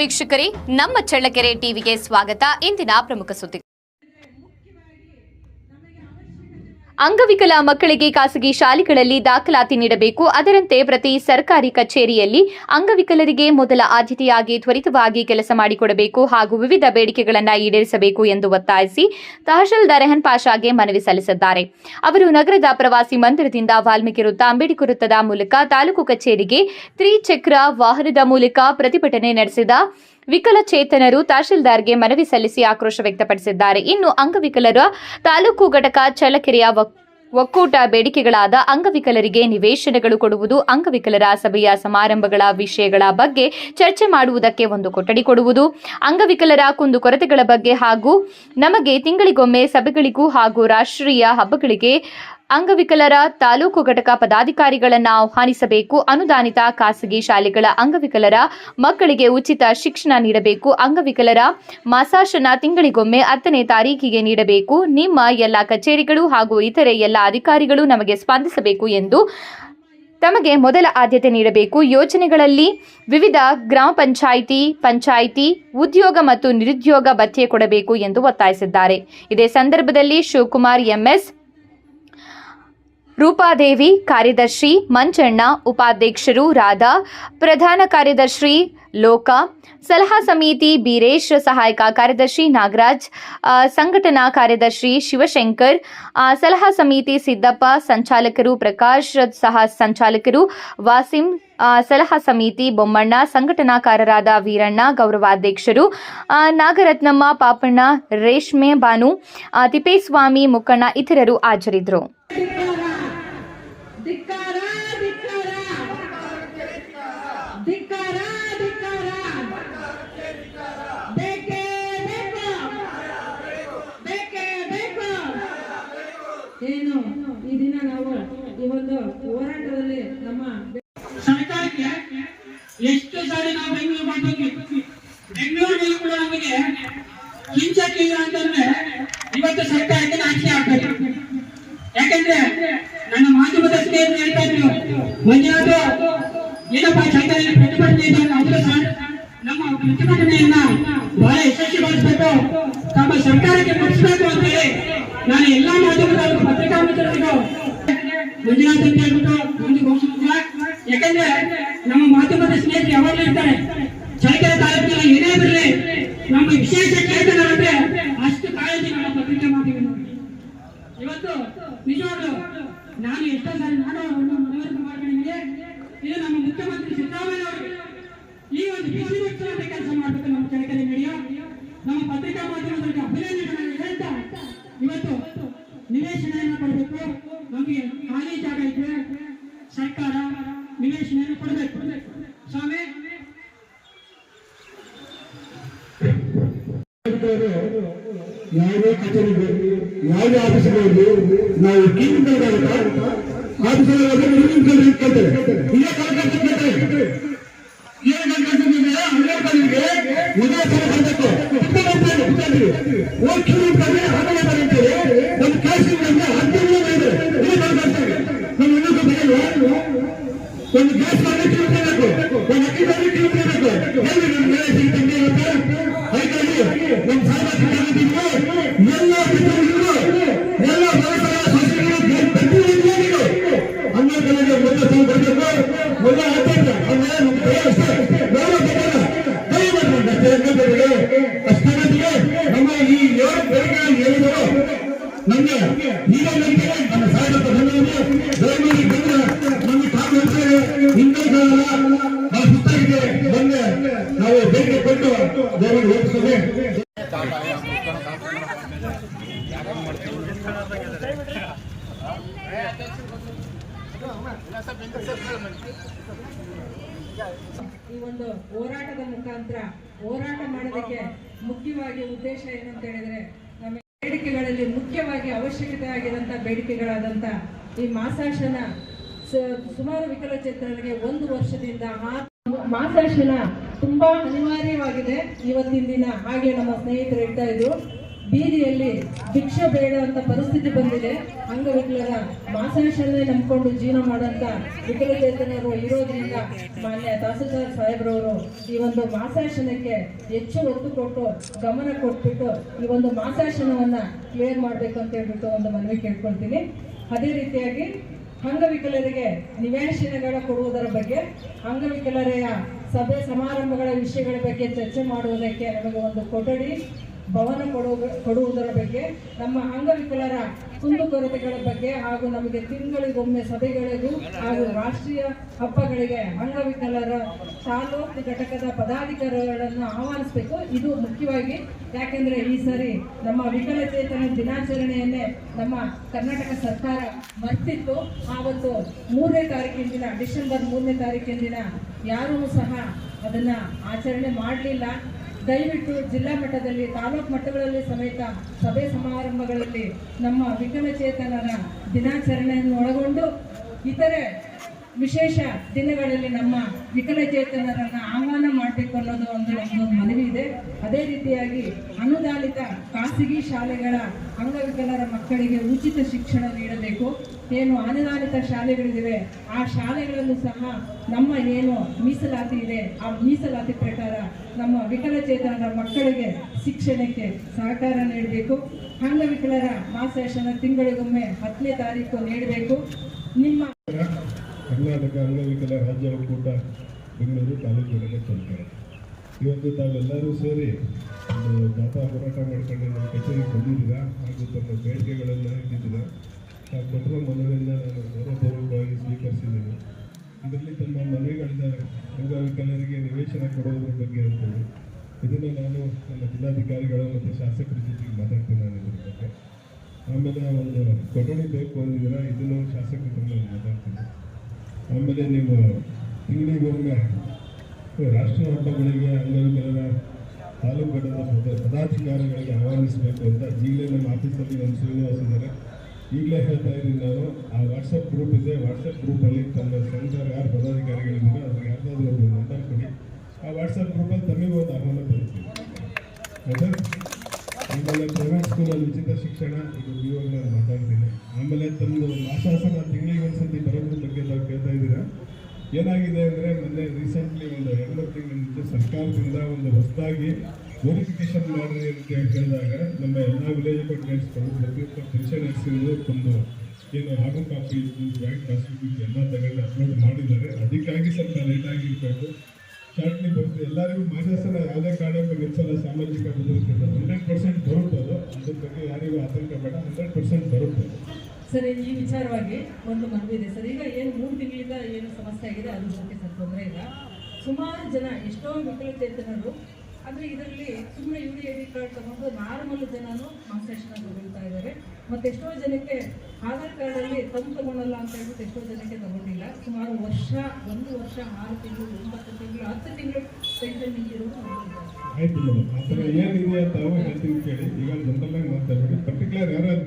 ವೀಕ್ಷಕರೇ, ನಮ್ಮ ಚಳ್ಳಕೆರೆ ಟಿವಿಗೆ ಸ್ವಾಗತ. ಇಂದಿನ ಪ್ರಮುಖ ಸುದ್ದಿ. ಅಂಗವಿಕಲ ಮಕ್ಕಳಿಗೆ ಖಾಸಗಿ ಶಾಲೆಗಳಲ್ಲಿ ದಾಖಲಾತಿ ನೀಡಬೇಕು. ಅದರಂತೆ ಪ್ರತಿ ಸರ್ಕಾರಿ ಕಚೇರಿಯಲ್ಲಿ ಅಂಗವಿಕಲರಿಗೆ ಮೊದಲ ಆದ್ಯತೆಯಾಗಿ ತ್ವರಿತವಾಗಿ ಕೆಲಸ ಮಾಡಿಕೊಡಬೇಕು ಹಾಗೂ ವಿವಿಧ ಬೇಡಿಕೆಗಳನ್ನು ಈಡೇರಿಸಬೇಕು ಎಂದು ಒತ್ತಾಯಿಸಿ ತಹಶೀಲ್ದಾರ್ ರೆಹನ್ ಪಾಷಾಗೆ ಮನವಿ ಸಲ್ಲಿಸಿದ್ದಾರೆ. ಅವರು ನಗರದ ಪ್ರವಾಸಿ ಮಂದಿರದಿಂದ ವಾಲ್ಮೀಕಿ ವೃತ್ತ, ಅಂಬೇಡ್ಕರ್ ವೃತ್ತದ ಮೂಲಕ ತಾಲೂಕು ಕಚೇರಿಗೆ ತ್ರಿಚಕ್ರ ವಾಹನದ ಮೂಲಕ ಪ್ರತಿಭಟನೆ ನಡೆಸಿದ ವಿಕಲಚೇತನರು ತಹಶೀಲ್ದಾರ್ಗೆ ಮನವಿ ಸಲ್ಲಿಸಿ ಆಕ್ರೋಶ ವ್ಯಕ್ತಪಡಿಸಿದ್ದಾರೆ. ಇನ್ನು ಅಂಗವಿಕಲರ ತಾಲೂಕು ಘಟಕ ಚಳ್ಳಕೆರೆಯ ಒಕ್ಕೂಟ ಬೇಡಿಕೆಗಳಾದ ಅಂಗವಿಕಲರಿಗೆ ನಿವೇಶನಗಳು ಕೊಡುವುದು, ಅಂಗವಿಕಲರ ಸಭೆಯ ಸಮಾರಂಭಗಳ ವಿಷಯಗಳ ಬಗ್ಗೆ ಚರ್ಚೆ ಮಾಡುವುದಕ್ಕೆ ಒಂದು ಕೊಠಡಿ ಕೊಡುವುದು, ಅಂಗವಿಕಲರ ಕುಂದುಕೊರತೆಗಳ ಬಗ್ಗೆ ಹಾಗೂ ನಮಗೆ ತಿಂಗಳಿಗೊಮ್ಮೆ ಸಭೆಗಳಿಗೂ ಹಾಗೂ ರಾಷ್ಟ್ರೀಯ ಹಬ್ಬಗಳಿಗೆ ಅಂಗವಿಕಲರ ತಾಲೂಕು ಘಟಕ ಪದಾಧಿಕಾರಿಗಳನ್ನು ಆಹ್ವಾನಿಸಬೇಕು, ಅನುದಾನಿತ ಖಾಸಗಿ ಶಾಲೆಗಳ ಅಂಗವಿಕಲರ ಮಕ್ಕಳಿಗೆ ಉಚಿತ ಶಿಕ್ಷಣ ನೀಡಬೇಕು, ಅಂಗವಿಕಲರ ಮಾಸಾಶನ ತಿಂಗಳಿಗೊಮ್ಮೆ 10ನೇ ತಾರೀಕಿಗೆ ನೀಡಬೇಕು, ನಿಮ್ಮ ಎಲ್ಲ ಕಚೇರಿಗಳು ಹಾಗೂ ಇತರೆ ಎಲ್ಲ ಅಧಿಕಾರಿಗಳು ನಮಗೆ ಸ್ಪಂದಿಸಬೇಕು ಎಂದು ತಮಗೆ ಮೊದಲ ಆದ್ಯತೆ ನೀಡಬೇಕು. ಯೋಜನೆಗಳಲ್ಲಿ ವಿವಿಧ ಗ್ರಾಮ ಪಂಚಾಯಿತಿ ಉದ್ಯೋಗ ಮತ್ತು ನಿರುದ್ಯೋಗ ಭತ್ಯೆ ಕೊಡಬೇಕು ಎಂದು ಒತ್ತಾಯಿಸಿದ್ದಾರೆ. ಇದೇ ಸಂದರ್ಭದಲ್ಲಿ ಶಿವಕುಮಾರ್ ಎಂಎಸ್, ರೂಪಾದೇವಿ, ಕಾರ್ಯದರ್ಶಿ ಮಂಜಣ್ಣ, ಉಪಾಧ್ಯಕ್ಷರು ರಾಧಾ, ಪ್ರಧಾನ ಕಾರ್ಯದರ್ಶಿ ಲೋಕ, ಸಲಹಾ ಸಮಿತಿ ಬೀರೇಶ್, ಸಹಾಯಕ ಕಾರ್ಯದರ್ಶಿ ನಾಗರಾಜ್, ಸಂಘಟನಾ ಕಾರ್ಯದರ್ಶಿ ಶಿವಶಂಕರ್, ಸಲಹಾ ಸಮಿತಿ ಸಿದ್ದಪ್ಪ, ಸಂಚಾಲಕರು ಪ್ರಕಾಶ್, ಸಹ ಸಂಚಾಲಕರು ವಾಸಿಂ, ಸಲಹಾ ಸಮಿತಿ ಬೊಮ್ಮಣ್ಣ, ಸಂಘಟನಾಕಾರರಾದ ವೀರಣ್ಣ, ಗೌರವಾಧ್ಯಕ್ಷರು ನಾಗರತ್ನಮ್ಮ, ಪಾಪಣ್ಣ, ರೇಷ್ಮೆ ಬಾನು, ತಿಪ್ಪೇಸ್ವಾಮಿ, ಮುಕ್ಕಣ್ಣ ಇತರರು ಹಾಜರಿದ್ದರು. ಏನು ಈ ದಿನ ನಾವು ಈ ಒಂದು ಹೋರಾಟದಲ್ಲಿ ನಮ್ಮ ಸರ್ಕಾರಕ್ಕೆ ಎಷ್ಟು ಸಾರಿ ನಾವು ಬೆಂಗಳೂರು ಮಾಡ್ತೀವಿ, ಬೆಂಗಳೂರಿನಲ್ಲಿ ಕೂಡ ನಮಗೆ ಹಿಂಸಕ್ಕಿಲ್ಲ ಅಂತಂದ್ರೆ ಇವತ್ತು ಸರ್ಕಾರಕ್ಕೆ ನಾಚಿಕೆ ಆಗ್ತದೆ. ಯಾಕಂದ್ರೆ ನನ್ನ ಮಾಧ್ಯಮದ ಸ್ನೇಹಿತರು ಹೇಳ್ತಾ ಇದ್ರು, ಮಂಜುನಾಥ್ ಏನಪ್ಪಾ ಚೈತನ್ಯ ಪ್ರತಿಭಟನೆ ಇದ್ದಾರೆ, ಅವರು ನಮ್ಮ ಪ್ರತಿಭಟನೆಯನ್ನ ಬಹಳ ಯಶಸ್ವಿಗೊಳಿಸಬೇಕು, ತಮ್ಮ ಸರ್ಕಾರಕ್ಕೆ ಮುಟ್ಟಿಸಬೇಕು ಅಂತ ಹೇಳಿ ನಾನು ಎಲ್ಲಾ ಮಾಧ್ಯಮದ ಪತ್ರಿಕಾ ಮಿತ್ರರಿಗೂ ಮಂಜುನಾಥ್ ಅಂತ ಹೇಳ್ಬಿಟ್ಟು ಒಂದು ಘೋಷಣೆ. ಯಾಕಂದ್ರೆ ನಮ್ಮ ಮಾಧ್ಯಮದ ಸ್ನೇಹಿತರು ಯಾವಾಗಲೂ ಇರ್ತಾರೆ, ಚಳ್ಳಕೆರೆ ತಾಲೂಕಿನ ಏನೇ ಬರಲಿ ನಮ್ಮ ವಿಶೇಷ ಚೇತನ ಅಂದ್ರೆ ಅಷ್ಟು ಕಾಳಜಿ ನಮ್ಮ ಪತ್ರಿಕಾ ಮಾಧ್ಯಮ. ಇವತ್ತು ನಿಜವಾಗ್ಲು ನಾನು ಎಷ್ಟೋ ಸಾರಿ ಮನವರಿಕೆ ಮಾಡ್ಕೊಂಡಿದ್ದೀನಿ, ಇದು ನಮ್ಮ ಮುಖ್ಯಮಂತ್ರಿ ಸಿದ್ದರಾಮಯ್ಯ ಅವರು ಈ ಒಂದು ವಿಶ್ವವಿಖ್ಯಾತ ಕೆಲಸ ಮಾಡಬೇಕು. ನಮ್ಮ ಚಳ್ಳಕೆರೆ ಮೀಡಿಯಾ, ನಮ್ಮ ಪತ್ರಿಕಾ ಮಾಧ್ಯಮದವರಿಗೆ ಅಭಿನಂದನೆಗಳನ್ನು ಹೇಳ್ತಾ ಇವತ್ತು ನಿವೇಶನ ಕೊಡಬೇಕು, ನಮಗೆ ಖಾಲಿ ಜಾಗ ಇದ್ರೆ ಸರ್ಕಾರ ನಿವೇಶನ ಕೊಡಬೇಕು. ಸ್ವಾಮಿ ಯಾವುದೇ ಕಚೇರಿಗೆ ಯಾವುದೇ ಆಫೀಸ್ಗಳಿಗೆ ನಾವು ಕೇಂದ್ರ ಆಫೀಸಲ್ಲಿ ಕೇಳ್ತೇವೆ, ಇದೇ ಕಾರ್ಯಕ್ರಮ ಒಂದು ಗ್ಯಾಸ್ ಬೇಕು, ಒಂದು ಅಕ್ಕಿ ಬೇಕು, ನಮ್ಮ ಸಾರ್ವಜನಿಕ ಎಲ್ಲ ಎಲ್ಲ ಅಂಗಡಿಗಳಿಗೆ ಮೊದಲ ಬರಬೇಕು, ಮೊದಲ ಆಗ್ತದೆ ಅಷ್ಟೇ. ನಮ್ಮ ಈ 7 ಬೆಳಗ್ಗೆ ಹೇಳಿದರು ನಮಗೆ ಈಗ ನಮ್ಮ ಸಾಧಕ ಗೌರ್ಮೆಂಟ್ ಬಂದ್ರೆ ನಮಗೆ ಕಾಲು ಹೇಳ್ತಾರೆ, ಹಿಂಗಾಗಲ್ಲ, ನಾವು ಸುತ್ತಾಗಿದೆ ಬಂದೆ ನಾವು ಬೇಗ ಕೊಟ್ಟು ಗೌರ್ಮೆಂಟ್ ಹೋಗ್ತೇವೆ. ಈ ಒಂದು ಹೋರಾಟದ ಮುಖಾಂತರ ಹೋರಾಟ ಮಾಡೋದಕ್ಕೆ ಮುಖ್ಯವಾಗಿ ಉದ್ದೇಶ ಏನಂತ ಹೇಳಿದ್ರೆ, ನಮ್ಮ ಬೇಡಿಕೆಗಳಲ್ಲಿ ಮುಖ್ಯವಾಗಿ ಅವಶ್ಯಕತೆ ಆಗಿದಂತ ಬೇಡಿಕೆಗಳಾದಂತ ಈ ಮಾಸಾಶನ ಸುಮಾರು ವಿಕಲಚೇತನರಿಗೆ 1 ವರ್ಷದಿಂದ ಮಾಸಾಶನ ತುಂಬಾ ಅನಿವಾರ್ಯವಾಗಿದೆ ಇವತ್ತಿನ ದಿನ. ಹಾಗೆ ನಮ್ಮ ಸ್ನೇಹಿತರು ಹೇಳ್ತಾ ಇದ್ರು, ಬೀದಿಯಲ್ಲಿ ಭಿಕ್ಷೆ ಬೇಡ ಅಂತ ಪರಿಸ್ಥಿತಿ ಬಂದಿದೆ. ಅಂಗವಿಕಲರ ಮಾಸಾಶನ್ನೇ ನಂಬಿಕೊಂಡು ಜೀವನ ಮಾಡುವಂತ ವಿಕಲಚೇತನರು ಇರೋದ್ರಿಂದ ಮಾನ್ಯ ತಹಸೀಲ್ದಾರ್ ಸಾಹೇಬ್ರವರು ಈ ಒಂದು ಮಾಸಾಶನಕ್ಕೆ ಹೆಚ್ಚು ಒತ್ತು ಕೊಟ್ಟು ಗಮನ ಕೊಟ್ಬಿಟ್ಟು ಈ ಒಂದು ಮಾಸಾಶನವನ್ನ ಕ್ಲಿಯರ್ ಮಾಡ್ಬೇಕು ಅಂತ ಹೇಳ್ಬಿಟ್ಟು ಒಂದು ಮನವಿ ಕೇಳ್ಕೊಳ್ತೀನಿ. ಅದೇ ರೀತಿಯಾಗಿ ಅಂಗವಿಕಲರಿಗೆ ನಿವೇಶನಗಳ ಕೊಡುವುದರ ಬಗ್ಗೆ, ಅಂಗವಿಕಲರೆಯ ಸಭೆ ಸಮಾರಂಭಗಳ ವಿಷಯಗಳ ಬಗ್ಗೆ ಚರ್ಚೆ ಮಾಡುವುದಕ್ಕೆ ನಮಗೆ ಒಂದು ಕೊಠಡಿ ಭವನ ಕೊಡುವುದರ ಬಗ್ಗೆ, ನಮ್ಮ ಅಂಗವಿಕಲರ ಕುಂದುಕೊರತೆಗಳ ಬಗ್ಗೆ ಹಾಗೂ ನಮಗೆ ತಿಂಗಳಿಗೊಮ್ಮೆ ಸಭೆಗಳಿಗೂ ಹಾಗೂ ರಾಷ್ಟ್ರೀಯ ಹಬ್ಬಗಳಿಗೆ ಅಂಗವಿಕಲರ ತಾಲೂಕು ಘಟಕದ ಪದಾಧಿಕಾರಿಗಳನ್ನು ಆಹ್ವಾನಿಸಬೇಕು. ಇದು ಮುಖ್ಯವಾಗಿ ಯಾಕೆಂದ್ರೆ ಈ ಸರಿ ನಮ್ಮ ವಿಕಲಚೇತನ ದಿನಾಚರಣೆಯನ್ನೇ ನಮ್ಮ ಕರ್ನಾಟಕ ಸರ್ಕಾರ ಮರ್ತಿತ್ತು. ಆವತ್ತು 3ನೇ ತಾರೀಕಿನ ದಿನ, ಡಿಸೆಂಬರ್ 3ನೇ ತಾರೀಕಿನ ದಿನ ಯಾರೂ ಸಹ ಅದನ್ನ ಆಚರಣೆ ಮಾಡಲಿಲ್ಲ. ದಯವಿಟ್ಟು ಜಿಲ್ಲಾ ಮಟ್ಟದಲ್ಲಿ, ತಾಲೂಕು ಮಟ್ಟಗಳಲ್ಲಿ ಸಮೇತ ಸಭೆ ಸಮಾರಂಭಗಳಲ್ಲಿ ನಮ್ಮ ವಿಕಲಚೇತನರ ದಿನಾಚರಣೆಯನ್ನು ಒಳಗೊಂಡು ಇತರೆ ವಿಶೇಷ ದಿನಗಳಲ್ಲಿ ನಮ್ಮ ವಿಕಲಚೇತನರನ್ನ ಆಹ್ವಾನ ಮಾಡಬೇಕು ಅನ್ನೋದು ಒಂದು ಮನವಿ ಇದೆ. ಅದೇ ರೀತಿಯಾಗಿ ಅನುದಾನಿತ ಖಾಸಗಿ ಶಾಲೆಗಳ ಅಂಗವಿಕಲರ ಮಕ್ಕಳಿಗೆ ಉಚಿತ ಶಿಕ್ಷಣ ನೀಡಬೇಕು. ಏನು ಅನುದಾನಿತ ಶಾಲೆಗಳಿವೆ ಆ ಶಾಲೆಗಳಲ್ಲೂ ಸಹ ನಮ್ಮ ಏನು ಮೀಸಲಾತಿ ಇದೆ ಆ ಮೀಸಲಾತಿ ಪ್ರಕಾರ ನಮ್ಮ ವಿಕಲಚೇತನರ ಮಕ್ಕಳಿಗೆ ಶಿಕ್ಷಣಕ್ಕೆ ಸಹಕಾರ ನೀಡಬೇಕು. ಅಂಗವಿಕಲರ ಮಾಸಾಶನ ತಿಂಗಳಿಗೊಮ್ಮೆ 10ನೇ ತಾರೀಕು ನೀಡಬೇಕು. ನಿಮ್ಮ ಕರ್ನಾಟಕ ಅಂಗವಿಕಲ ರಾಜ್ಯ ಒಕ್ಕೂಟ ಬೆಂಗಳೂರು ತಾಲೂಕು ಘಟಕ ಸರ್ಕಾರ ಇವತ್ತು ತಾವೆಲ್ಲರೂ ಸೇರಿ ಒಂದು ಜಾಥಾ ಹೋರಾಟ ಮಾಡ್ಕೊಂಡು ನಮ್ಮ ಕಚೇರಿಗೆ ಬಂದಿದ್ದೀರಾ ಹಾಗೂ ತಮ್ಮ ಬೇಡಿಕೆಗಳನ್ನು ಇಟ್ಟಿದ್ದೀರಾ. ಆ ಕೊಟ್ಟರ ಮನವಿಯನ್ನು ನಾನು ಗೌರವಪೂರ್ವಕವಾಗಿ ಸ್ವೀಕರಿಸಿದ್ದೀನಿ. ಇದರಲ್ಲಿ ತಮ್ಮ ಮನವಿಗಳಿದ್ದಾರೆ, ಅಂಗವಿಕಲರಿಗೆ ನಿವೇಶನ ಕೊಡುವುದರ ಬಗ್ಗೆ ಅಂತೇಳಿ. ಇದನ್ನು ನಾನು ನಮ್ಮ ಜಿಲ್ಲಾಧಿಕಾರಿಗಳು ಮತ್ತು ಶಾಸಕರ ಜೊತೆಗೆ ಮಾತಾಡ್ತೀನಿ ನಾನು ಇದ್ರ ಬಗ್ಗೆ. ಆಮೇಲೆ ಒಂದು ಕೊಠಡಿ ಬೇಕು ಅಂದಿದ್ದೀರಾ, ಇದನ್ನು ಶಾಸಕರ ಹತ್ರ ಮಾತಾಡ್ತೀನಿ. ಆಮೇಲೆ ನೀವು ತಿಂಗಳಿಗೊಮ್ಮೆ ರಾಷ್ಟ್ರೀಯ ಹಬ್ಬಗಳಿಗೆ ಅಂಗವಿಕಲರ ತಾಲೂಕು ಘಟಕದ ಪದಾಧಿಕಾರಿಗಳಿಗೆ ಆಹ್ವಾನಿಸಬೇಕು ಅಂತ ಈಗಲೇ ನಮ್ಮ ಆಫೀಸಲ್ಲಿ ನಮ್ಮ ಶ್ರೀನಿವಾಸ್ ಇದ್ದಾರೆ. ಈಗಲೇ ಹೇಳ್ತಾ ಇದ್ದೀನಿ ನಾನು, ಆ ವಾಟ್ಸಪ್ ಗ್ರೂಪ್ ಇದೆ, ವಾಟ್ಸಪ್ ಗ್ರೂಪಲ್ಲಿ ತಮ್ಮ ಸಂಘದ ಯಾರು ಪದಾಧಿಕಾರಿಗಳಿದ್ದೀರೋ ಅದ್ರ ಯಾರ್ದಾದ್ರೂ ಒಂದು ನಂಬರ್ ಕೊಡಿ. ಆ ವಾಟ್ಸಪ್ ಗ್ರೂಪಲ್ಲಿ ತಮಗೆ ಒಂದು ಆಹ್ವಾನ ಬರುತ್ತೆ. ಆಮೇಲೆ ಪ್ರೈವೇಟ್ ಸ್ಕೂಲಲ್ಲಿ ಉಚಿತ ಶಿಕ್ಷಣ, ಇದು ಇವಾಗ ನಾನು ಮಾತಾಡ್ತೀನಿ. ಆಮೇಲೆ ತಮ್ಮದು ಮಾಸಾಸನ ತಿಂಗಳಿಗೆ ಒಂದ್ಸತಿ ಬರೋದ್ರ ಬಗ್ಗೆ ನಾವು ಕೇಳ್ತಾ ಇದ್ದೀರಾ. ಏನಾಗಿದೆ ಅಂದರೆ ಮೊನ್ನೆ ರೀಸೆಂಟ್ಲಿ ಒಂದು 2 ತಿಂಗಳ ಮುಂಚೆ ಸರ್ಕಾರದಿಂದ ಒಂದು ಹೊಸದಾಗಿ ನೋಟಿಫಿಕೇಶನ್ ಮಾಡಿರಿ ಅಂತ ಹೇಳಿದಾಗ ನಮ್ಮ ಎಲ್ಲ ವಿಲೇಜ್ ಅಕೌಂಟೆಂಟ್ಸ್ಗಳು ಪ್ರತಿಯೊಬ್ಬ ಪೆನ್ಷನರ್ಸ್ಗಳು ಒಂದು ಏನು ಆಗೋ ಕಾಪಿ ಬ್ಯಾಂಕ್ ಪಾಸ್ಬುಕ್ ಎಲ್ಲ ತಗೊಂಡು ಅಪ್ಲೋಡ್ ಮಾಡಿದ್ದಾರೆ. ಅದಕ್ಕಾಗಿ ಸ್ವಲ್ಪ ಲೇಟ್ ಆಗಿರ್ಬೇಕು, ಶಾರ್ಟ್ಲಿ ಬರುತ್ತೆ. ಎಲ್ಲರಿಗೂ ಮಾಸಾಸನ ಯಾವುದೇ ಕಾರಣಕ್ಕೂ ನಿಲ್ಸಲ್ಲ. ಸಾಮಾಜಿಕ ಭದ್ರತೆ 100% ಬರುತ್ತೆ. ಅದ್ರ ಬಗ್ಗೆ ಯಾರಿಗೂ ಆತಂಕ ಬೇಡ, 100% ಬರುತ್ತೆ. ಸರ್, ಈ ವಿಚಾರವಾಗಿ ಒಂದು ಮನವಿ ಇದೆ ಸರ್. ಈಗ ಏನು 3 ತಿಂಗಳಿಂದ ಏನು ಸಮಸ್ಯೆ ಆಗಿದೆ ಅದ್ರ ಬಗ್ಗೆ ಸರ್ ತೊಂದರೆ ಇಲ್ಲ. ಸುಮಾರು ಜನ, ಎಷ್ಟೋ ವಿಕಲಚೇತನರು ಅಂದರೆ ಇದರಲ್ಲಿ ಸುಮ್ಮನೆ UID ಕಾರ್ಡ್ ತಗೊಂಡು ನಾರ್ಮಲ್ ಜನನು ಮಾಸಾಶನ ತಗೊಳ್ತಾ ಇದ್ದಾರೆ. ಮತ್ತು ಎಷ್ಟೋ ಜನಕ್ಕೆ ಆಧಾರ್ ಕಾರ್ಡಲ್ಲಿ ತಗೊಳ್ಳಲ್ಲ ಅಂತ ಹೇಳ್ಬಿಟ್ಟು ಎಷ್ಟೋ ಜನಕ್ಕೆ ತಗೊಂಡಿಲ್ಲ. ಸುಮಾರು 1 ವರ್ಷ 6 ತಿಂಗಳು 9 ತಿಂಗಳು 10 ತಿಂಗಳು ಪೆನ್ಷನ್ ನಿಂತಿರೋದು ಆಯ್ತು ಮೇಡಮ್. ಆ ಥರ ಏನಿದೆ ಅಂತ ಹೇಳ್ತೀನಿ ಕೇಳಿ. ಈಗ ಜನರಲ್ ಆಗಿ ಮಾತಾಡ್ಬೇಡಿ, ಪರ್ಟಿಕ್ಯುಲರ್ ಯಾರು